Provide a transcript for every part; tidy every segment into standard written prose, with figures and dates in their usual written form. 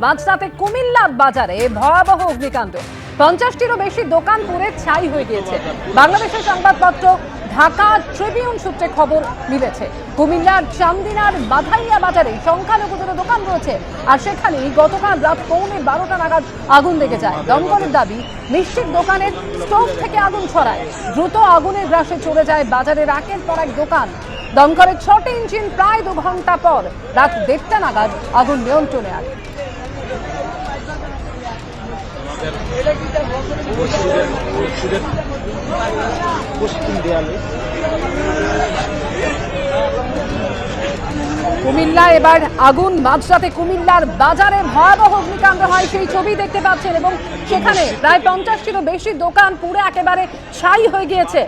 মাঝরাতে কুমিল্লার বাজারে ভয়াবহ অগ্নিকাণ্ড। 50টিরও বেশি দোকান পুড়ে ছাই হয়ে গিয়েছে। বাংলাদেশের সংবাদপত্র ঢাকা ট্রিবিউন সূত্রে খবর মিলেছে, কুমিল্লার চান্দিনার বাধাইয়া বাজারে সংখ্যালঘুদের দোকান রয়েছে, আর সেখানেই গতকাল রাত 12:15 নাগাদ আগুন লেগে যায়। দমকলের দাবি, মিষ্টির দোকানের স্টোভ থেকে আগুন ছড়ায়। দ্রুত আগুনের গ্রাসে চলে যায় বাজারের একের পর এক দোকান। দমকলের 6টি ইঞ্জিন প্রায় 2 ঘন্টা পর রাত 1:30 নাগাদ আগুন নিয়ন্ত্রণে আনে। কুমিল্লা এবার আগুন। মাঝরাতে কুমিল্লার বাজারে ভয়াবহ অগ্নিকাণ্ড হয়, সেই ছবি দেখতে পাচ্ছেন, এবং সেখানে প্রায় 50টিরও বেশি দোকান পুরো একেবারে ছাই হয়ে গিয়েছে।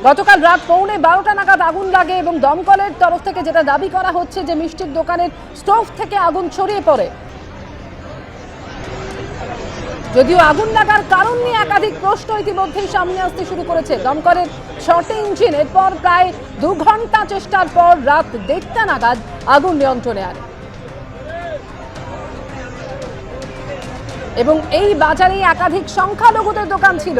গতকাল রাত 12:15 নাগাদ আগুন লাগে এবং দমকলের তরফ থেকে যেটা দাবি করা হচ্ছে যে মিষ্টির দোকানের স্টোভ থেকে আগুন ছড়িয়ে পড়ে। যদিও আগুন লাগার কারণ নিয়ে একাধিক প্রশ্ন ইতিমধ্যেই সামনে আসতে শুরু করেছে। দমকলের 6টি ইঞ্জিন এরপর প্রায় 2 ঘন্টা চেষ্টার পর রাত 1:30 নাগাদ আগুন নিয়ন্ত্রণে আনে। এবং এই বাজারে একাধিক সংখ্যালঘুদের দোকান ছিল।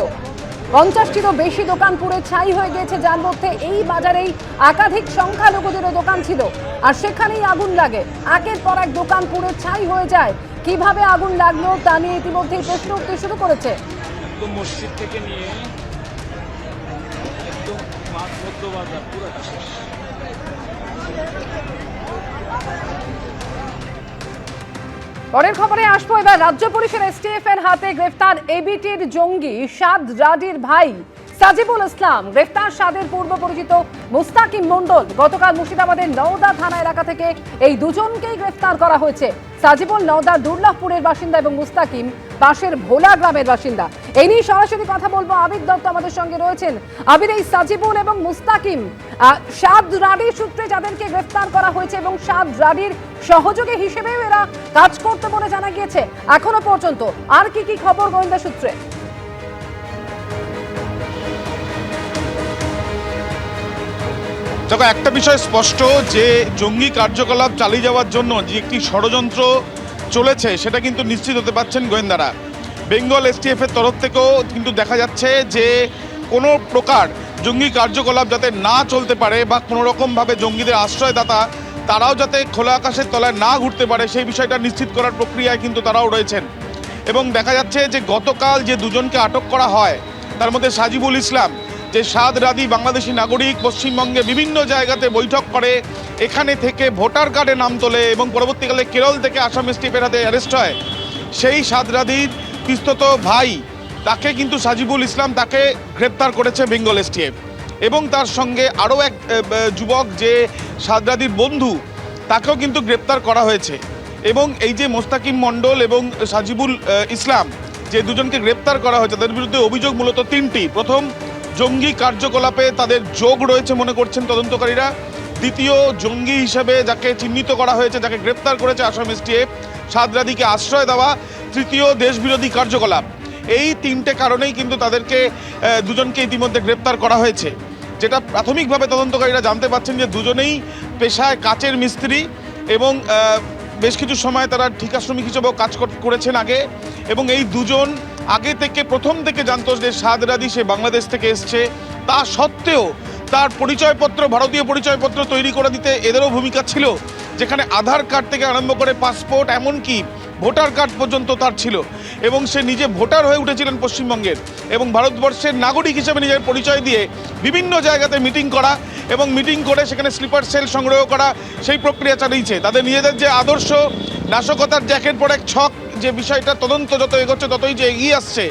50টিরও বেশি দোকান পুড়ে ছাই হয়ে গিয়েছে, যার মধ্যে এই বাজারেই একাধিক সংখ্যালঘুদেরও দোকান ছিল, আর সেখানেই আগুন লাগে। একের পর এক দোকান পুড়ে ছাই হয়ে যায়। কিভাবে আগুন লাগলো তা নিয়ে ইতিমধ্যেই প্রশ্ন উঠতে শুরু করেছে। মসজিদ থেকে নিয়ে একদম মধ্য বাজার পুরোটা শেষ। পরের খবরে আসবো এবার। রাজ্য পুলিশের এসটিএফ এর হাতে গ্রেফতার এবিটির জঙ্গি সাদ রাডির ভাই সাজিবুল ইসলাম। গ্রেফতার সাদের পূর্ব পরিচিত মুস্তাকিম মণ্ডল। গতকাল মুর্শিদাবাদের নওদা থানা এলাকা থেকে এই দুজনকেই গ্রেফতার করা হয়েছে। সাজিবুল নওদার দুর্লভপুরের বাসিন্দা এবং মুস্তাকিম পাশের ভোলা গ্রামের বাসিন্দা। এই নিয়ে সরাসরি কথা বলবো, আবির দত্ত আমাদের সঙ্গে রয়েছেন। আবির, এই সাজিবুল এবং মুস্তাকিম সাদ রাডির সূত্রে যাদেরকে গ্রেফতার করা হয়েছে এবং সাদ রাডির সহযোগী হিসেবেও এরা কাজ করতে বলে জানা গিয়েছে, এখনো পর্যন্ত আর কি কি খবর গোয়েন্দা সূত্রে? দেখো, একটা বিষয় স্পষ্ট যে জঙ্গি কার্যকলাপ চালিয়ে যাওয়ার জন্য যে একটি ষড়যন্ত্র চলেছে সেটা কিন্তু নিশ্চিত হতে পারছেন গোয়েন্দারা। বেঙ্গল এসটিএফ এর তরফ থেকেও কিন্তু দেখা যাচ্ছে যে কোনো প্রকার জঙ্গি কার্যকলাপ যাতে না চলতে পারে বা কোনো রকমভাবে জঙ্গিদের আশ্রয়দাতা তারাও যাতে খোলা আকাশের তলায় না ঘুরতে পারে সেই বিষয়টা নিশ্চিত করার প্রক্রিয়ায় কিন্তু তারাও রয়েছেন। এবং দেখা যাচ্ছে যে গতকাল যে দুজনকে আটক করা হয় তার মধ্যে সাজিবুল ইসলাম, যে সাদ রাদি বাংলাদেশি নাগরিক, পশ্চিমবঙ্গে বিভিন্ন জায়গাতে বৈঠক করে, এখানে থেকে ভোটার কার্ডে নাম তোলে এবং পরবর্তীকালে কেরল থেকে আসাম এসটিএফের হাতে অ্যারেস্ট হয়। সেই সাদ রাদির পিস্তত ভাই, তাকে কিন্তু সাজিবুল ইসলাম তাকে গ্রেপ্তার করেছে বেঙ্গল এসটিএফ। এবং তার সঙ্গে আরও এক যুবক যে সাদ রাদির বন্ধু, তাকেও কিন্তু গ্রেপ্তার করা হয়েছে। এবং এই যে মোস্তাকিম মণ্ডল এবং সাজিবুল ইসলাম যে দুজনকে গ্রেপ্তার করা হয়েছে, তাদের বিরুদ্ধে অভিযোগ মূলত 3টি। প্রথম, জঙ্গি কার্যকলাপে তাদের যোগ রয়েছে মনে করছেন তদন্তকারীরা। দ্বিতীয়, জঙ্গি হিসেবে যাকে চিহ্নিত করা হয়েছে, যাকে গ্রেপ্তার করেছে আসাম এসটিএফ, সাদ রাদিকে আশ্রয় দেওয়া। তৃতীয়, দেশবিরোধী কার্যকলাপ। এই 3টে কারণেই কিন্তু তাদেরকে দুজনকে ইতিমধ্যে গ্রেপ্তার করা হয়েছে। যেটা প্রাথমিকভাবে তদন্তকারীরা জানতে পারছেন যে দুজনেই পেশায় কাচের মিস্ত্রি এবং বেশ কিছু সময় তারা ঠিকা শ্রমিক হিসেবেও কাজ করেছেন আগে। এবং এই দুজন আগে থেকে প্রথম থেকে জানতো যে সাদ রাদি সে বাংলাদেশ থেকে এসছে, তা সত্ত্বেও তার পরিচয়পত্র, ভারতীয় পরিচয়পত্র তৈরি করে দিতে এদেরও ভূমিকা ছিল, যেখানে আধার কার্ড থেকে আরম্ভ করে পাসপোর্ট, এমনকি ভোটার কার্ড পর্যন্ত তার ছিল। এবং সে নিজে ভোটার হয়ে উঠেছিলেন পশ্চিমবঙ্গের, এবং ভারতবর্ষের নাগরিক হিসেবে নিজের পরিচয় দিয়ে বিভিন্ন জায়গাতে মিটিং করা এবং মিটিং করে সেখানে স্লিপার সেল সংগ্রহ করা, সেই প্রক্রিয়া চালিয়েছে। তাদের নিজেদের যে আদর্শ নাশকতার যে একের পর এক ছক, যে বিষয়টা তদন্ত যত এগোচ্ছে ততই যে এগিয়ে আসছে,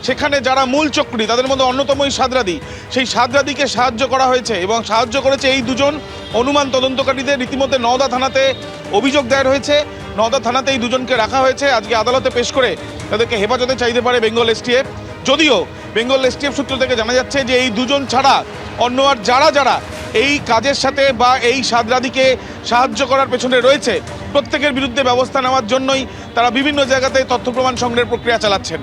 সেখানে যারা মূল চক্রী তাদের মধ্যে অন্যতমই সাদ রাদি। সেই সাদ রাদিকে সাহায্য করা হয়েছে এবং সাহায্য করেছে এই দুজন অনুমান তদন্তকারীদের। রীতিমধ্যে নওদা থানাতে অভিযোগ দায়ের হয়েছে, নওদা থানাতে এই দুজনকে রাখা হয়েছে। আজকে আদালতে পেশ করে তাদেরকে হেফাজতে চাইতে পারে বেঙ্গল এসটিএফ। যদিও বেঙ্গল এসটিএফ সূত্র থেকে জানা যাচ্ছে যে এই দুজন ছাড়া অন্য আর যারা এই কাজের সাথে বা এই সাদ রাদিকে সাহায্য করার পেছনে রয়েছে, প্রত্যেকের বিরুদ্ধে ব্যবস্থা নেওয়ার জন্যই তারা বিভিন্ন জায়গাতে তথ্য প্রমাণ সংগ্রহের প্রক্রিয়া চালাচ্ছেন।